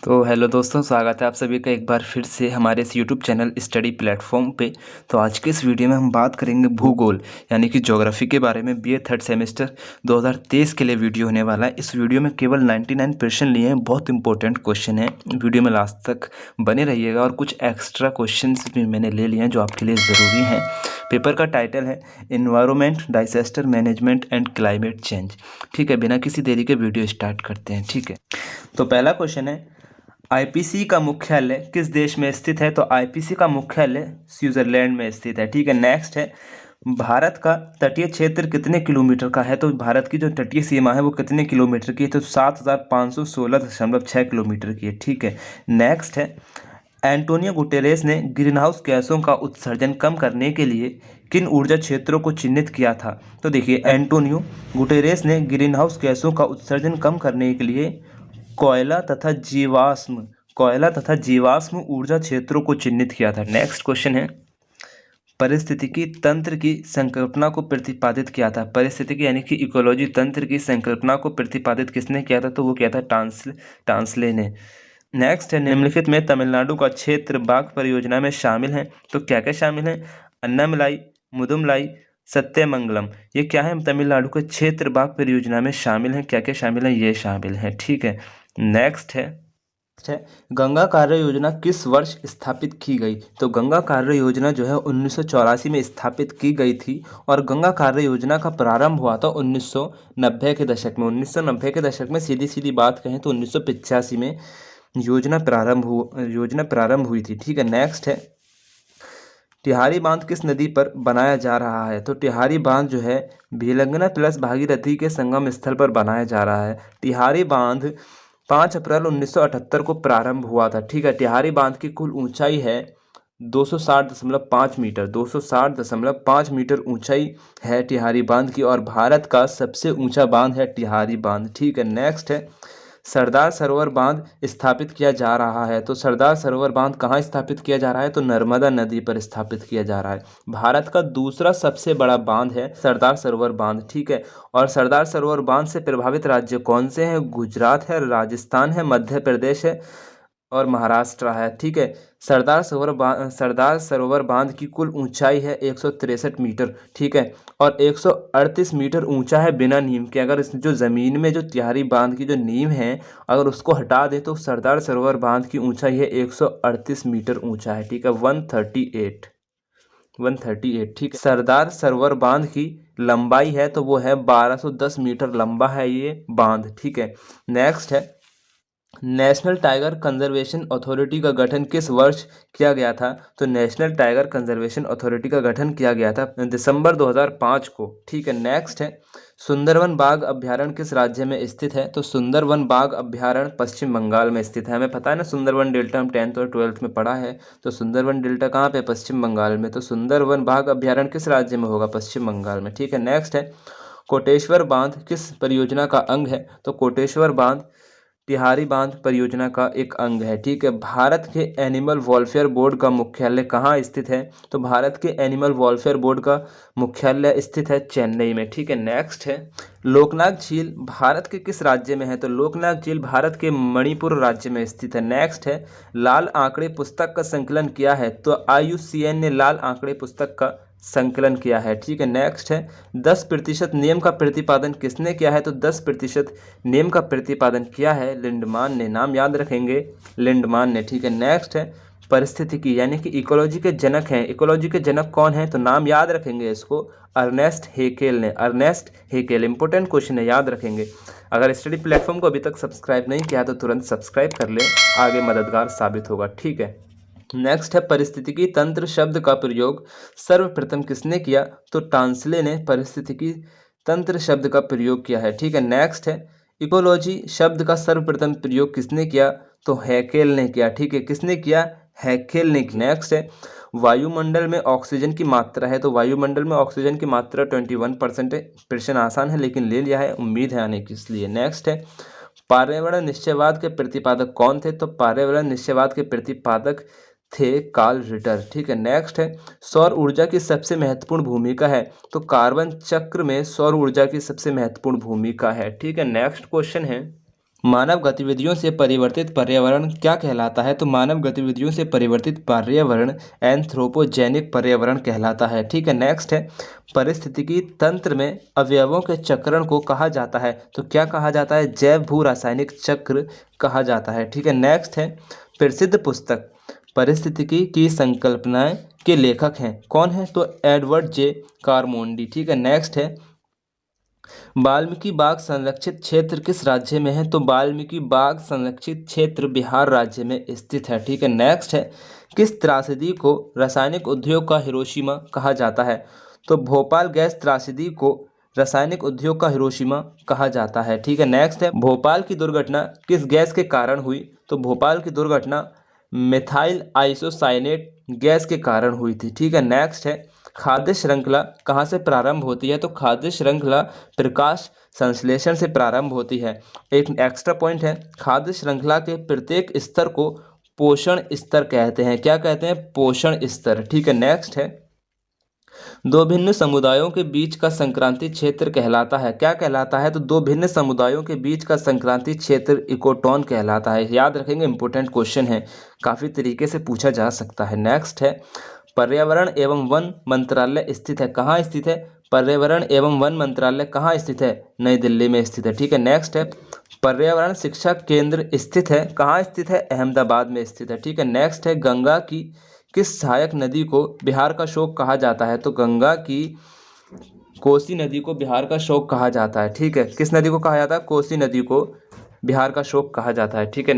तो हेलो दोस्तों, स्वागत है आप सभी का एक बार फिर से हमारे इस यूट्यूब चैनल स्टडी प्लेटफॉर्म पे। तो आज के इस वीडियो में हम बात करेंगे भूगोल यानी कि ज्योग्राफी के बारे में। बीए थर्ड सेमेस्टर 2023 के लिए वीडियो होने वाला है। इस वीडियो में केवल 99% लिए हैं, बहुत इंपॉर्टेंट क्वेश्चन है। वीडियो में लास्ट तक बने रहिएगा और कुछ एक्स्ट्रा क्वेश्चन भी मैंने ले लिए हैं जो आपके लिए ज़रूरी हैं। पेपर का टाइटल है environment, disaster management and climate change. ठीक है, बिना किसी देरी के वीडियो स्टार्ट करते हैं। ठीक है, तो पहला क्वेश्चन है आईपीसी का मुख्यालय किस देश में स्थित है। तो आईपीसी का मुख्यालय स्विट्जरलैंड में स्थित है। ठीक है, नेक्स्ट है भारत का तटीय क्षेत्र कितने किलोमीटर का है। तो भारत की जो तटीय सीमा है वो कितने किलोमीटर की है। तो 7516.6 किलोमीटर की है। ठीक है, नेक्स्ट है एंटोनियो गुटेरेस ने ग्रीनहाउस गैसों का उत्सर्जन कम करने के लिए किन ऊर्जा क्षेत्रों को चिन्हित किया था। तो देखिए, एंटोनियो गुटेरेस ने ग्रीनहाउस गैसों का उत्सर्जन कम करने के लिए कोयला तथा जीवाश्म ऊर्जा क्षेत्रों को चिन्हित किया था। नेक्स्ट क्वेश्चन है पारिस्थितिकी तंत्र की संकल्पना को प्रतिपादित किया था। पारिस्थितिकी यानी कि इकोलॉजी तंत्र की संकल्पना को प्रतिपादित किसने किया था। तो वो किया था टांसले ने। नेक्स्ट है निम्नलिखित में तमिलनाडु का क्षेत्र बाघ परियोजना में शामिल है। तो क्या क्या शामिल है, अन्नामलाई, मुदुमलाई, सत्यमंगलम। ये क्या है, तमिलनाडु के क्षेत्र बाघ परियोजना में शामिल है। क्या क्या शामिल है, ये शामिल है। ठीक है, नेक्स्ट है गंगा कार्य योजना किस वर्ष स्थापित की गई। तो गंगा कार्य योजना जो है 1984 में स्थापित की गई थी और गंगा कार्य योजना का प्रारंभ हुआ था 1990 के दशक में। 1990 के दशक में सीधी सीधी बात कहें तो 1985 में योजना प्रारंभ हुई थी। ठीक है, नेक्स्ट है टिहारी बांध किस नदी पर बनाया जा रहा है। तो टिहारी बांध जो है भिलंगना प्लस भागीरथी के संगम स्थल पर बनाया जा रहा है। टिहारी बांध 5 अप्रैल 1978 को प्रारंभ हुआ था। ठीक है, टिहारी बांध की कुल ऊंचाई है 260.5 मीटर। 260.5 मीटर ऊंचाई है टिहारी बांध की और भारत का सबसे ऊंचा बांध है टिहारी बांध। ठीक है, नेक्स्ट है सरदार सरोवर बांध स्थापित किया जा रहा है। तो सरदार सरोवर बांध कहाँ स्थापित किया जा रहा है। तो नर्मदा नदी पर स्थापित किया जा रहा है। भारत का दूसरा सबसे बड़ा बांध है सरदार सरोवर बांध। ठीक है, और सरदार सरोवर बांध से प्रभावित राज्य कौन से हैं। गुजरात है, राजस्थान है, मध्य प्रदेश है और महाराष्ट्र है। ठीक है, सरदार सरोवर बांध की कुल ऊंचाई है 163 मीटर। ठीक है, और 138 मीटर ऊंचा है बिना नींव के। अगर इस जो ज़मीन में जो टिहारी बांध की जो नींव है अगर उसको हटा दे तो सरदार सरोवर बांध की ऊंचाई है 138 मीटर ऊंचा है। ठीक है, 138। ठीक है, सरदार सरोवर बांध की लंबाई है तो वो है 1210 मीटर लंबा है ये बांध। ठीक है, नेक्स्ट है नेशनल टाइगर कंजर्वेशन अथॉरिटी का गठन किस वर्ष किया गया था। तो नेशनल टाइगर कंजर्वेशन अथॉरिटी का गठन किया गया था दिसंबर 2005 को। ठीक है, नेक्स्ट है सुंदरवन बाघ अभ्यारण्य किस राज्य में स्थित है। तो सुंदरवन बाघ अभ्यारण्य पश्चिम बंगाल में स्थित है। हमें पता है ना सुंदरवन डेल्टा, हम 10th और 12th में पढ़ा है। तो सुंदरवन डेल्टा कहाँ पे, पश्चिम बंगाल में। तो सुंदरवन बाघ अभ्यारण्य किस राज्य में होगा, पश्चिम बंगाल में। ठीक है, नेक्स्ट है कोटेश्वर बांध किस परियोजना का अंग है। तो कोटेश्वर बांध टिहारी बांध परियोजना का एक अंग है। ठीक है, भारत के एनिमल वेलफेयर बोर्ड का मुख्यालय कहाँ स्थित है। तो भारत के एनिमल वेलफेयर बोर्ड का मुख्यालय स्थित है चेन्नई में। ठीक है, नेक्स्ट है लोकनाथ झील भारत के किस राज्य में है। तो लोकनाथ झील भारत के मणिपुर राज्य में स्थित है। नेक्स्ट है लाल आंकड़े पुस्तक का संकलन किया है। तो IUCN ने लाल आंकड़े पुस्तक का संकलन किया है। ठीक है, नेक्स्ट है 10% नियम का प्रतिपादन किसने किया है। तो 10% नियम का प्रतिपादन किया है लिंडमान ने। नाम याद रखेंगे, लिंडमान ने। ठीक है, नेक्स्ट है पारिस्थितिकी यानी कि इकोलॉजी के जनक हैं। इकोलॉजी के जनक कौन है, तो नाम याद रखेंगे इसको, अर्नेस्ट हेकेल ने। अर्नेस्ट हेकेल, इंपॉर्टेंट क्वेश्चन है, याद रखेंगे। अगर स्टडी प्लेटफॉर्म को अभी तक सब्सक्राइब नहीं किया तो तुरंत सब्सक्राइब कर लें, आगे मददगार साबित होगा। ठीक है, नेक्स्ट है पारिस्थितिकी तंत्र शब्द का प्रयोग सर्वप्रथम किसने किया। तो टांसले ने पारिस्थितिकी तंत्र शब्द का प्रयोग किया है। ठीक है, नेक्स्ट है इकोलॉजी शब्द का सर्वप्रथम प्रयोग किसने किया। तो हैकेल ने किया। ठीक है, किसने किया, हैकेल ने किया। नेक्स्ट है वायुमंडल में ऑक्सीजन की मात्रा है। तो वायुमंडल में ऑक्सीजन की मात्रा 21% है। प्रश्न आसान है लेकिन ले लिया है, उम्मीद है आने की, इसलिए। नेक्स्ट है पर्यावरण निश्चयवाद के प्रतिपादक कौन थे। तो पर्यावरण निश्चयवाद के प्रतिपादक थे कार्ल रिटर। ठीक है, नेक्स्ट है सौर ऊर्जा की सबसे महत्वपूर्ण भूमिका है। तो कार्बन चक्र में सौर ऊर्जा की सबसे महत्वपूर्ण भूमिका है। ठीक है, नेक्स्ट क्वेश्चन है मानव गतिविधियों से परिवर्तित पर्यावरण क्या कहलाता है? तो मानव गतिविधियों से परिवर्तित पर्यावरण एंथ्रोपोजेनिक पर्यावरण कहलाता है। ठीक है, नेक्स्ट है पारिस्थितिकी तंत्र में अवयवों के चक्रण को कहा जाता है। तो क्या कहा जाता है? जैव भू रासायनिक चक्र कहा जाता है। ठीक है, नेक्स्ट है प्रसिद्ध पुस्तक पारिस्थितिकी की संकल्पनाएं के लेखक हैं कौन है? तो एडवर्ड जे कारमोंडी। ठीक है, नेक्स्ट है वाल्मीकि बाग संरक्षित क्षेत्र किस राज्य में है? तो वाल्मीकि बाग संरक्षित क्षेत्र बिहार राज्य में स्थित है। ठीक है, नेक्स्ट है किस त्रासदी को रासायनिक उद्योग का हिरोशिमा कहा जाता है? तो भोपाल गैस त्रासदी को रासायनिक उद्योग का हिरोशिमा कहा जाता है। ठीक है, नेक्स्ट है भोपाल की दुर्घटना किस गैस के कारण हुई? तो भोपाल की दुर्घटना मिथाइल आइसोसाइनेट गैस के कारण हुई थी। ठीक है, नेक्स्ट है खाद्य श्रृंखला कहाँ से प्रारंभ होती है? तो खाद्य श्रृंखला प्रकाश संश्लेषण से प्रारंभ होती है। एक एक्स्ट्रा पॉइंट है खाद्य श्रृंखला के प्रत्येक स्तर को पोषण स्तर कहते हैं। क्या कहते हैं? पोषण स्तर। ठीक है, नेक्स्ट है दो भिन्न समुदायों के बीच का संक्रांति क्षेत्र कहलाता है। क्या कहलाता है? तो दो भिन्न समुदायों के बीच का संक्रांति क्षेत्र इकोटोन कहलाता है। याद रखेंगे, इंपॉर्टेंट क्वेश्चन है, काफ़ी तरीके से पूछा जा सकता है। नेक्स्ट है पर्यावरण एवं वन मंत्रालय स्थित है। कहाँ स्थित है? पर्यावरण एवं वन मंत्रालय कहाँ स्थित है? नई दिल्ली में स्थित है। ठीक है, नेक्स्ट है पर्यावरण शिक्षा केंद्र स्थित है। कहाँ स्थित है? अहमदाबाद में स्थित है। ठीक है, नेक्स्ट है गंगा की किस सहायक नदी को बिहार का शोक कहा जाता है? तो गंगा की कोसी नदी को बिहार का शोक कहा जाता है। ठीक है, किस नदी को कहा जाता है? कोसी नदी को बिहार का शोक कहा जाता है। ठीक है,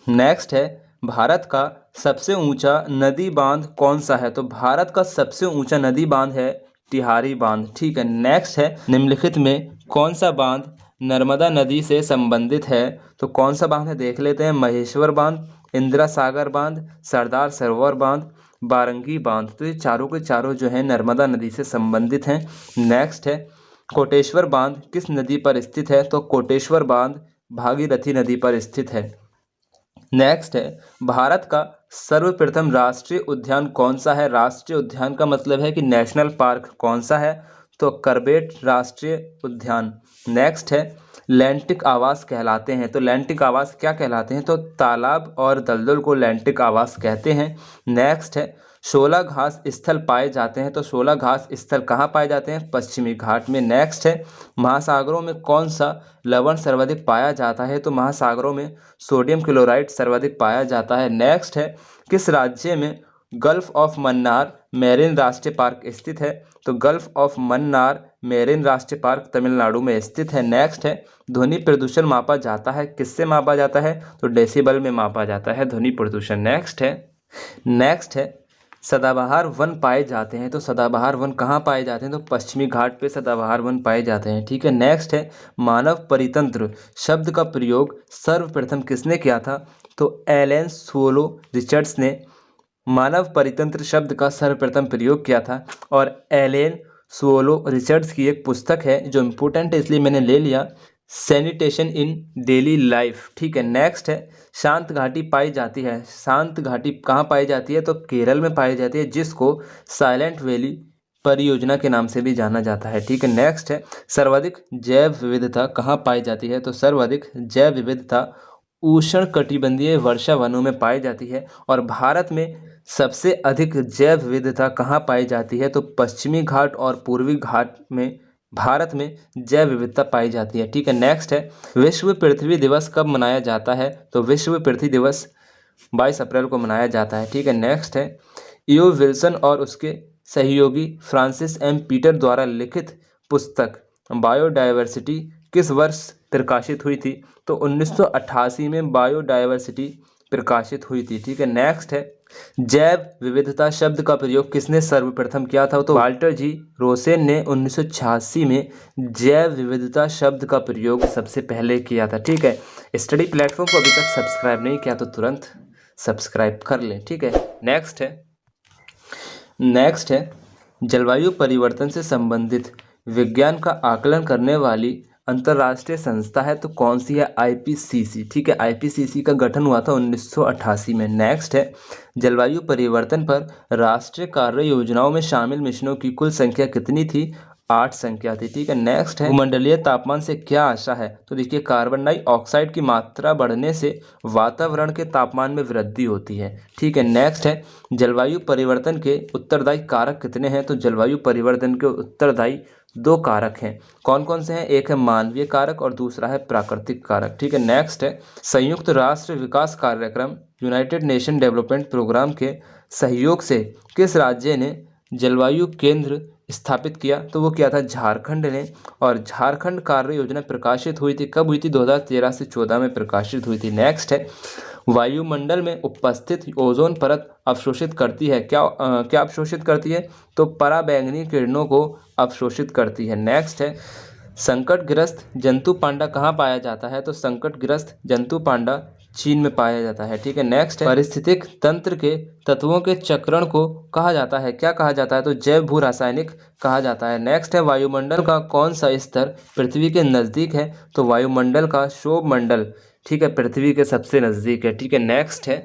नेक्स्ट है भारत का सबसे ऊंचा नदी बांध कौन सा है? तो भारत का सबसे ऊंचा नदी बांध है टिहारी बांध। ठीक है, नेक्स्ट है निम्नलिखित में कौन सा बांध नर्मदा नदी से संबंधित है? तो कौन सा बांध है देख लेते हैं। महेश्वर बांध, इंदिरा सागर बांध, सरदार सरोवर बांध, बारंगी बांध। तो ये चारों के चारों जो है नर्मदा नदी से संबंधित हैं। नेक्स्ट है कोटेश्वर बांध किस नदी पर स्थित है? तो कोटेश्वर बांध भागीरथी नदी पर स्थित है। नेक्स्ट है भारत का सर्वप्रथम राष्ट्रीय उद्यान कौन सा है? राष्ट्रीय उद्यान का मतलब है कि नेशनल पार्क कौन सा है? तो करबेट राष्ट्रीय उद्यान। नेक्स्ट है लैंटिक आवास कहलाते हैं। तो लैंटिक आवास क्या कहलाते हैं? तो तालाब और दलदल को लैंटिक आवास कहते हैं। नेक्स्ट है 16 घास स्थल पाए जाते हैं। तो 16 घास स्थल कहाँ पाए जाते हैं? पश्चिमी घाट में। नेक्स्ट है महासागरों में कौन सा लवण सर्वाधिक पाया जाता है? तो महासागरों में सोडियम क्लोराइड सर्वाधिक पाया जाता है। नेक्स्ट है किस राज्य में गल्फ ऑफ मन्नार मैरीन राष्ट्रीय पार्क स्थित है? तो गल्फ ऑफ मन्नार मैरीन राष्ट्रीय पार्क तमिलनाडु में स्थित है। नेक्स्ट है ध्वनि प्रदूषण मापा जाता है किससे मापा जाता है? तो डेसिबल में मापा जाता है ध्वनि प्रदूषण। नेक्स्ट है सदाबहार वन पाए जाते हैं। तो सदाबहार वन कहाँ पाए जाते हैं? तो पश्चिमी घाट पे सदाबहार वन पाए जाते हैं। ठीक है, नेक्स्ट है मानव परितंत्र शब्द का प्रयोग सर्वप्रथम किसने किया था? तो एलन सोलो रिचर्ड्स ने मानव परितंत्र शब्द का सर्वप्रथम प्रयोग किया था। और एलेन सोलो रिचर्ड्स की एक पुस्तक है जो इम्पोर्टेंट है इसलिए मैंने ले लिया, सैनिटेशन इन डेली लाइफ। ठीक है, नेक्स्ट है शांत घाटी पाई जाती है। शांत घाटी कहाँ पाई जाती है? तो केरल में पाई जाती है जिसको साइलेंट वैली परियोजना के नाम से भी जाना जाता है। ठीक है, नेक्स्ट है सर्वाधिक जैव विविधता कहाँ पाई जाती है? तो सर्वाधिक जैव विविधता उष्णकटिबंधीय वर्षा वनों में पाई जाती है। और भारत में सबसे अधिक जैव विविधता कहाँ पाई जाती है? तो पश्चिमी घाट और पूर्वी घाट में भारत में जैव विविधता पाई जाती है। ठीक है, नेक्स्ट है विश्व पृथ्वी दिवस कब मनाया जाता है? तो विश्व पृथ्वी दिवस 22 अप्रैल को मनाया जाता है। ठीक है, नेक्स्ट है ईओ विल्सन और उसके सहयोगी फ्रांसिस एम पीटर द्वारा लिखित पुस्तक बायोडायवर्सिटी किस वर्ष प्रकाशित हुई थी? तो 1988 में बायोडायवर्सिटी प्रकाशित हुई थी। ठीक है, नेक्स्ट है जैव विविधता शब्द का प्रयोग किसने सर्वप्रथम किया था? तो वाल्टर जी रोसेन ने 1986 में जैव विविधता शब्द का प्रयोग सबसे पहले किया था। ठीक है, स्टडी प्लेटफॉर्म को अभी तक सब्सक्राइब नहीं किया तो तुरंत सब्सक्राइब कर लें। ठीक है, नेक्स्ट है जलवायु परिवर्तन से संबंधित विज्ञान का आकलन करने वाली अंतर्राष्ट्रीय संस्था है तो कौन सी है? आईपीसीसी। ठीक है, आईपीसीसी का गठन हुआ था 1988 में। नेक्स्ट है जलवायु परिवर्तन पर राष्ट्रीय कार्य योजनाओं में शामिल मिशनों की कुल संख्या कितनी थी? 8 संख्या थी। ठीक है, नेक्स्ट है भूमंडलीय तापमान से क्या आशा है? तो देखिए कार्बन डाइऑक्साइड की मात्रा बढ़ने से वातावरण के तापमान में वृद्धि होती है। ठीक है, नेक्स्ट है जलवायु परिवर्तन के उत्तरदायी कारक कितने हैं? तो जलवायु परिवर्तन के उत्तरदायी 2 कारक हैं। कौन कौन से हैं? एक है मानवीय कारक और दूसरा है प्राकृतिक कारक। ठीक है, नेक्स्ट है संयुक्त राष्ट्र विकास कार्यक्रम यूनाइटेड नेशन डेवलपमेंट प्रोग्राम के सहयोग से किस राज्य ने जलवायु केंद्र स्थापित किया? तो वो क्या था? झारखंड ने। और झारखंड कार्य योजना प्रकाशित हुई थी कब हुई थी? 2013 से 14 में प्रकाशित हुई थी। नेक्स्ट है वायुमंडल में उपस्थित ओजोन परत अवशोषित करती है क्या अवशोषित करती है? तो पराबैंगनी किरणों को अवशोषित करती है। नेक्स्ट है संकटग्रस्त जंतु पांडा कहाँ पाया जाता है? तो संकटग्रस्त जंतु पांडा चीन में पाया जाता है। ठीक है, नेक्स्ट है पारिस्थितिक तंत्र के तत्वों के चक्रण को कहा जाता है? क्या कहा जाता है? तो जैव भू रासायनिक कहा जाता है। नेक्स्ट है वायुमंडल का कौन सा स्तर पृथ्वी के नज़दीक है? तो वायुमंडल का क्षोभ मंडल, ठीक है, पृथ्वी के सबसे नज़दीक है। ठीक है, नेक्स्ट है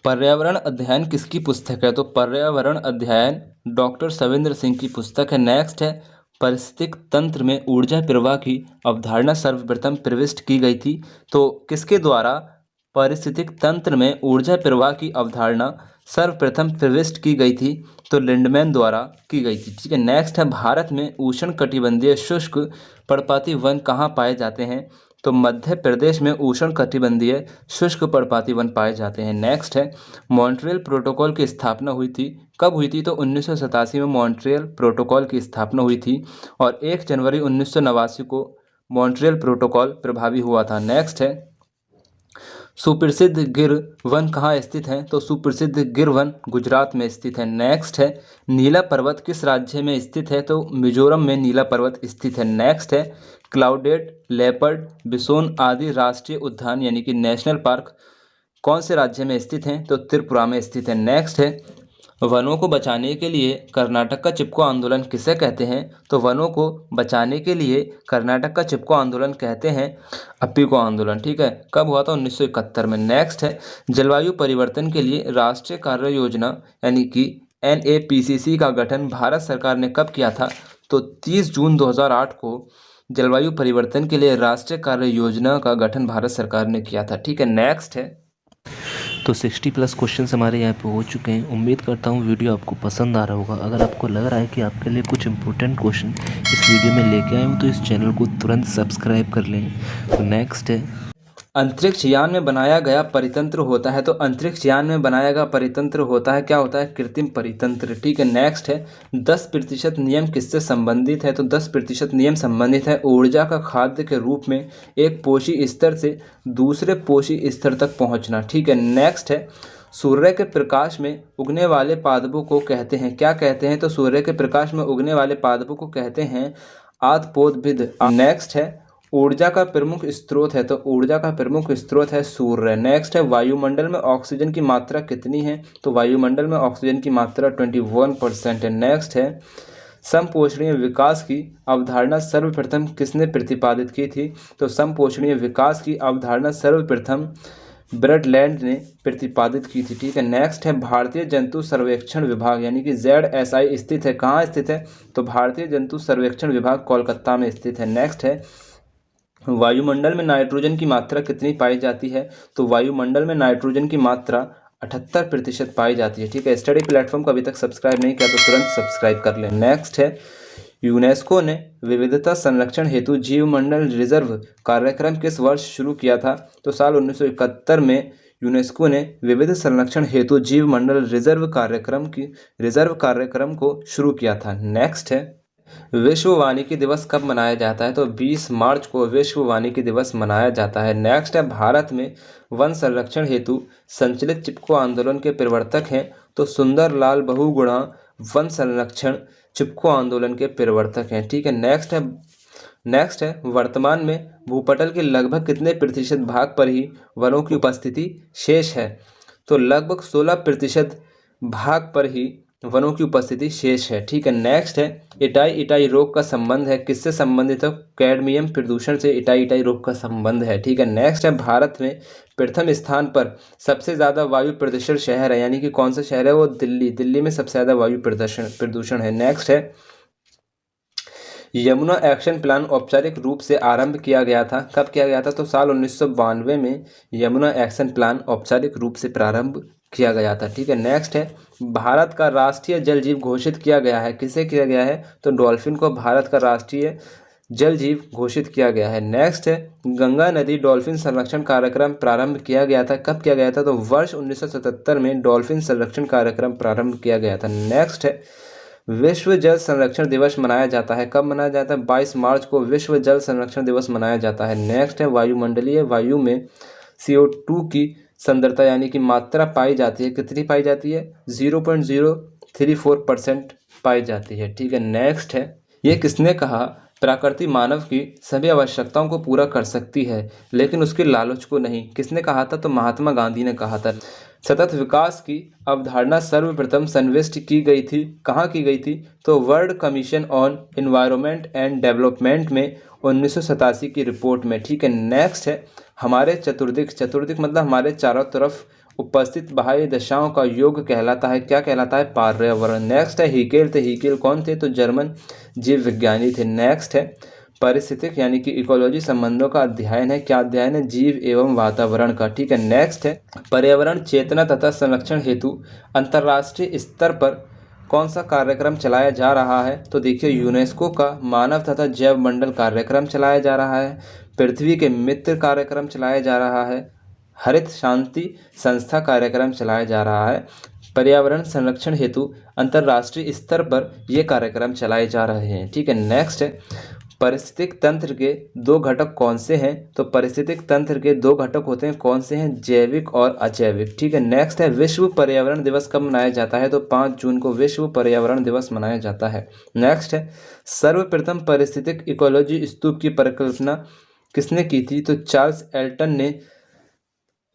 पर्यावरण अध्ययन किसकी पुस्तक है? तो पर्यावरण अध्ययन डॉक्टर सविंद्र सिंह की पुस्तक है। नेक्स्ट है पारिस्थितिक तंत्र में ऊर्जा प्रवाह की अवधारणा सर्वप्रथम प्रविष्ट की गई थी? तो किसके द्वारा पारिस्थितिक तंत्र में ऊर्जा प्रवाह की अवधारणा सर्वप्रथम प्रविष्ट की गई थी? तो लिंडमैन द्वारा की गई थी। ठीक है, नेक्स्ट है भारत में उष्णकटिबंधीय शुष्क पर्णपाती वन कहाँ पाए जाते हैं? तो मध्य प्रदेश में उष्णकटिबंधीय शुष्क पर्णपाती वन पाए जाते हैं। नेक्स्ट है मॉन्ट्रियल प्रोटोकॉल की स्थापना हुई थी कब हुई थी? तो 1987 में मॉन्ट्रियल प्रोटोकॉल की स्थापना हुई थी और 1 जनवरी 1989 को मॉन्ट्रियल प्रोटोकॉल प्रभावी हुआ था। नेक्स्ट है सुप्रसिद्ध गिर वन कहाँ स्थित है? तो सुप्रसिद्ध गिर वन गुजरात में स्थित है। नेक्स्ट है नीला पर्वत किस राज्य में स्थित है? तो मिजोरम में नीला पर्वत स्थित है। नेक्स्ट है क्लाउडेड लेपर्ड बिसोन आदि राष्ट्रीय उद्यान यानी कि नेशनल पार्क कौन से राज्य में स्थित हैं? तो त्रिपुरा में स्थित है। नेक्स्ट है वनों को बचाने के लिए कर्नाटक का चिपको आंदोलन किसे कहते हैं? तो वनों को बचाने के लिए कर्नाटक का चिपको आंदोलन कहते हैं अप्पिको आंदोलन। ठीक है, कब हुआ था? 1971 में। नेक्स्ट है जलवायु परिवर्तन के लिए राष्ट्रीय कार्य योजना यानी कि NAPCC का गठन भारत सरकार ने कब किया था? तो 30 जून 2008 को जलवायु परिवर्तन के लिए राष्ट्रीय कार्य योजना का गठन भारत सरकार ने किया था। ठीक है, नेक्स्ट है तो 60+ क्वेश्चन हमारे यहाँ पे हो चुके हैं। उम्मीद करता हूँ वीडियो आपको पसंद आ रहा होगा। अगर आपको लग रहा है कि आपके लिए कुछ इंपॉर्टेंट क्वेश्चन इस वीडियो में लेके आए हूँ तो इस चैनल को तुरंत सब्सक्राइब कर लें। तो नेक्स्ट है अंतरिक्ष यान में बनाया गया परितंत्र होता है? तो अंतरिक्ष यान में बनाया गया परितंत्र होता है क्या होता है? कृत्रिम परितंत्र। ठीक है, नेक्स्ट है 10% नियम किससे संबंधित है? तो 10% नियम संबंधित है ऊर्जा का खाद्य के रूप में एक पोषी स्तर से दूसरे पोषी स्तर तक पहुंचना। ठीक है, नेक्स्ट है सूर्य के प्रकाश में उगने वाले पादपों को कहते हैं क्या कहते हैं? तो सूर्य के प्रकाश में उगने वाले पादपों को कहते हैं आतपोदभिद। नेक्स्ट है ऊर्जा का प्रमुख स्रोत है? तो ऊर्जा का प्रमुख स्रोत है सूर्य। नेक्स्ट है वायुमंडल में ऑक्सीजन की मात्रा कितनी है? तो वायुमंडल में ऑक्सीजन की मात्रा 21% है। नेक्स्ट है समपोषणीय विकास की अवधारणा सर्वप्रथम किसने प्रतिपादित की थी? तो समपोषणीय विकास की अवधारणा सर्वप्रथम ब्रडलैंड ने प्रतिपादित की थी। ठीक है, नेक्स्ट है भारतीय जंतु सर्वेक्षण विभाग यानी कि ZSI स्थित है कहाँ स्थित है? तो भारतीय जंतु सर्वेक्षण विभाग कोलकाता में स्थित है। नेक्स्ट है वायुमंडल में नाइट्रोजन की मात्रा कितनी पाई जाती है? तो वायुमंडल में नाइट्रोजन की मात्रा 78% पाई जाती है। ठीक है, स्टडी प्लेटफॉर्म को अभी तक सब्सक्राइब नहीं किया तो तुरंत सब्सक्राइब कर लें। नेक्स्ट है यूनेस्को ने विविधता संरक्षण हेतु जीवमंडल रिजर्व कार्यक्रम किस वर्ष शुरू किया था? तो साल 1971 में यूनेस्को ने विविध संरक्षण हेतु जीवमंडल रिजर्व कार्यक्रम को शुरू किया था। नेक्स्ट है विश्व वानिकी दिवस कब मनाया जाता है? तो 20 मार्च को विश्व वानिकी दिवस मनाया जाता है। नेक्स्ट है भारत में वन संरक्षण हेतु संचालित चिपको आंदोलन के प्रवर्तक हैं? तो सुंदर लाल बहुगुणा वन संरक्षण चिपको आंदोलन के प्रवर्तक हैं। ठीक है, नेक्स्ट है वर्तमान में भूपटल के लगभग कितने प्रतिशत भाग पर ही वनों की उपस्थिति शेष है? तो लगभग 16% भाग पर ही वनों की उपस्थिति शेष है। ठीक है, नेक्स्ट है इटाई रोग का संबंध है किससे संबंधित है? कैडमियम प्रदूषण से इटाई रोग का संबंध है। ठीक है, नेक्स्ट है भारत में प्रथम स्थान पर सबसे ज़्यादा वायु प्रदूषण शहर है यानी कि कौन सा शहर है? वो दिल्ली में सबसे ज़्यादा वायु प्रदूषण है। नेक्स्ट है यमुना एक्शन प्लान औपचारिक रूप से आरंभ किया गया था, कब किया गया था? तो साल 1992 में यमुना एक्शन प्लान औपचारिक रूप से प्रारंभ किया गया था। ठीक है, नेक्स्ट है, भारत का राष्ट्रीय जल जीव घोषित किया गया है, किसे किया गया है? तो डॉल्फिन को भारत का राष्ट्रीय जल जीव घोषित किया गया है। नेक्स्ट है, गंगा नदी डॉल्फिन संरक्षण कार्यक्रम प्रारंभ किया गया था, कब किया गया था? तो वर्ष 1977 में डॉल्फिन संरक्षण कार्यक्रम प्रारंभ किया गया था। नेक्स्ट है, विश्व जल संरक्षण दिवस मनाया जाता है, कब मनाया जाता है? 22 मार्च को विश्व जल संरक्षण दिवस मनाया जाता है। नेक्स्ट है, वायुमंडलीय वायु में CO2 की सांद्रता यानी कि मात्रा पाई जाती है, कितनी पाई जाती है? 0.034% पाई जाती है। ठीक है, नेक्स्ट है, ये किसने कहा? प्रकृति मानव की सभी आवश्यकताओं को पूरा कर सकती है लेकिन उसके लालच को नहीं, किसने कहा था? तो महात्मा गांधी ने कहा था। सतत विकास की अवधारणा सर्वप्रथम संविष्ट की गई थी, कहाँ की गई थी? तो world commission on environment and development में 1987 की रिपोर्ट में। ठीक है, नेक्स्ट है, हमारे चतुर्दिक, चतुर्दिक मतलब हमारे चारों तरफ उपस्थित बाह्य दशाओं का योग कहलाता है, क्या कहलाता है? पर्यावरण। नेक्स्ट है, हीकेल थे, हीकेल कौन थे? तो जर्मन जीव विज्ञानी थे। नेक्स्ट है, पारिस्थितिक यानी कि इकोलॉजी संबंधों का अध्ययन है, क्या अध्ययन है? जीव एवं वातावरण का। ठीक है, नेक्स्ट है, पर्यावरण चेतना तथा संरक्षण हेतु अंतर्राष्ट्रीय स्तर पर कौन सा कार्यक्रम चलाया जा रहा है? तो देखिए, यूनेस्को का मानव तथा जैव मंडल कार्यक्रम चलाया जा रहा है, पृथ्वी के मित्र कार्यक्रम चलाया जा रहा है, हरित शांति संस्था कार्यक्रम चलाया जा रहा है, पर्यावरण संरक्षण हेतु अंतर्राष्ट्रीय स्तर पर ये कार्यक्रम चलाए जा रहे हैं। ठीक है, नेक्स्ट है, पारिस्थितिक तंत्र के दो घटक कौन से हैं? तो पारिस्थितिक तंत्र के दो घटक होते हैं, कौन से हैं? जैविक और अजैविक। ठीक है, नेक्स्ट है, विश्व पर्यावरण दिवस कब मनाया जाता है? तो 5 जून को विश्व पर्यावरण दिवस मनाया जाता है। नेक्स्ट है, सर्वप्रथम पारिस्थितिक इकोलॉजी स्तूप की परिकल्पना किसने की थी? तो चार्ल्स एल्टन ने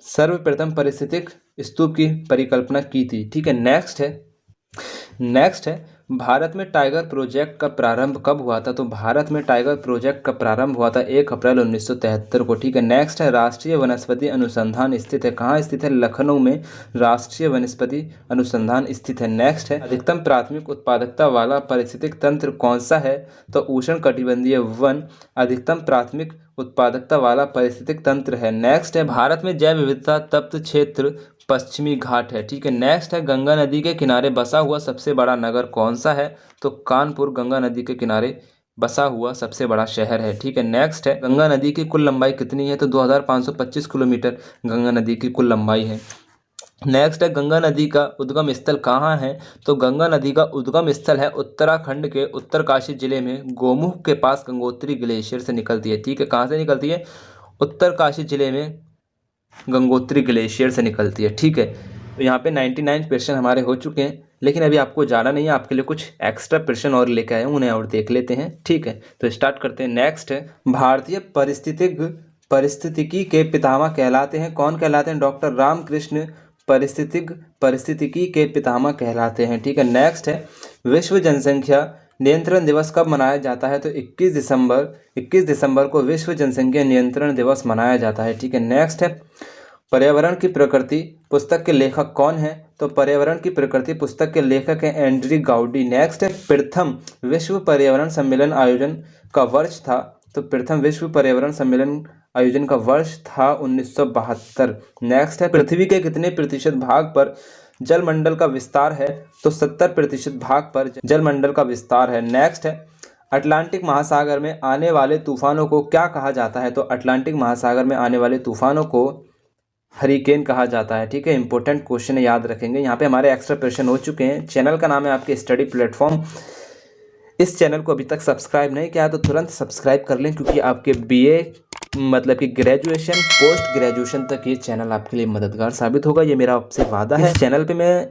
सर्वप्रथम पारिस्थितिक स्तूप की परिकल्पना की थी। ठीक है, नेक्स्ट है, भारत में टाइगर प्रोजेक्ट का प्रारंभ कब हुआ था? तो भारत में टाइगर प्रोजेक्ट का प्रारंभ हुआ था 1 अप्रैल 1973 को। ठीक है, नेक्स्ट है, राष्ट्रीय वनस्पति अनुसंधान स्थित है, कहाँ स्थित है? लखनऊ में राष्ट्रीय वनस्पति अनुसंधान स्थित है। नेक्स्ट है, अधिकतम प्राथमिक उत्पादकता वाला पारिस्थितिक तंत्र कौन सा है? तो उष्ण कटिबंधीय वन अधिकतम प्राथमिक उत्पादकता वाला पारिस्थितिक तंत्र है। नेक्स्ट है, भारत में जैव विविधता तप्त क्षेत्र पश्चिमी घाट है। ठीक है, नेक्स्ट है, गंगा नदी के किनारे बसा हुआ सबसे बड़ा नगर कौन सा है? तो कानपुर गंगा नदी के किनारे बसा हुआ सबसे बड़ा शहर है। ठीक है, नेक्स्ट है, गंगा नदी की कुल लंबाई कितनी है? तो 2525 किलोमीटर गंगा नदी की कुल लंबाई है। नेक्स्ट है, गंगा नदी का उद्गम स्थल कहाँ है? तो गंगा नदी का उद्गम स्थल है उत्तराखंड के उत्तरकाशी जिले में गोमुख के पास गंगोत्री ग्लेशियर से निकलती है। ठीक है, कहाँ से निकलती है? उत्तरकाशी जिले में गंगोत्री ग्लेशियर से निकलती है। ठीक है, तो यहाँ पे 99 प्रश्न हमारे हो चुके हैं, लेकिन अभी आपको जाना नहीं है, आपके लिए कुछ एक्स्ट्रा प्रश्न और लेकर आए हैं, उन्हें और देख लेते हैं। ठीक है, तो स्टार्ट करते हैं। नेक्स्ट है, भारतीय परिस्थितिकी के पितामह कहलाते हैं, कौन कहलाते हैं? डॉक्टर रामकृष्ण परिस्थितिकी के पितामह कहलाते हैं। ठीक है, नेक्स्ट है, विश्व जनसंख्या नियंत्रण दिवस कब मनाया जाता है? तो 21 दिसंबर को विश्व जनसंख्या नियंत्रण दिवस मनाया जाता है। ठीक है, नेक्स्ट है, पर्यावरण की प्रकृति पुस्तक के लेखक कौन है? तो पर्यावरण की प्रकृति पुस्तक के लेखक हैं एंड्री गाउडी। नेक्स्ट है, प्रथम विश्व पर्यावरण सम्मेलन आयोजन का वर्ष था? तो प्रथम विश्व पर्यावरण सम्मेलन आयोजन का वर्ष था 1972। नेक्स्ट है, पृथ्वी के कितने प्रतिशत भाग पर जलमंडल का विस्तार है? तो 70% भाग पर जलमंडल का विस्तार है। नेक्स्ट है, अटलांटिक महासागर में आने वाले तूफानों को क्या कहा जाता है? तो अटलांटिक महासागर में आने वाले तूफानों को हरिकेन कहा जाता है। ठीक है, इंपॉर्टेंट क्वेश्चन याद रखेंगे। यहाँ पे हमारे एक्स्ट्रा प्रश्न हो चुके हैं। चैनल का नाम है आपके स्टडी प्लेटफॉर्म। इस चैनल को अभी तक सब्सक्राइब नहीं किया तो तुरंत सब्सक्राइब कर लें, क्योंकि आपके BA मतलब कि ग्रेजुएशन पोस्ट ग्रेजुएशन तक ये चैनल आपके लिए मददगार साबित होगा, ये मेरा आपसे वादा है। इस चैनल पे मैं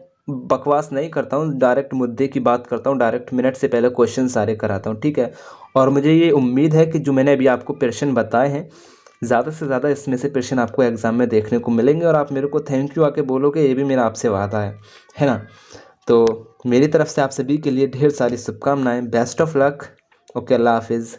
बकवास नहीं करता हूँ, डायरेक्ट मुद्दे की बात करता हूँ, डायरेक्ट मिनट से पहले क्वेश्चन सारे कराता हूँ। ठीक है, और मुझे ये उम्मीद है कि जो मैंने अभी आपको प्रश्न बताए हैं, ज़्यादा से ज़्यादा इसमें से प्रश्न आपको एग्जाम में देखने को मिलेंगे और आप मेरे को थैंक यू आके बोलोगे, ये भी मेरा आपसे वादा है ना। तो मेरी तरफ से आप सभी के लिए ढेर सारी शुभकामनाएं। Best of luck. ओके, अल्लाह हाफिज़।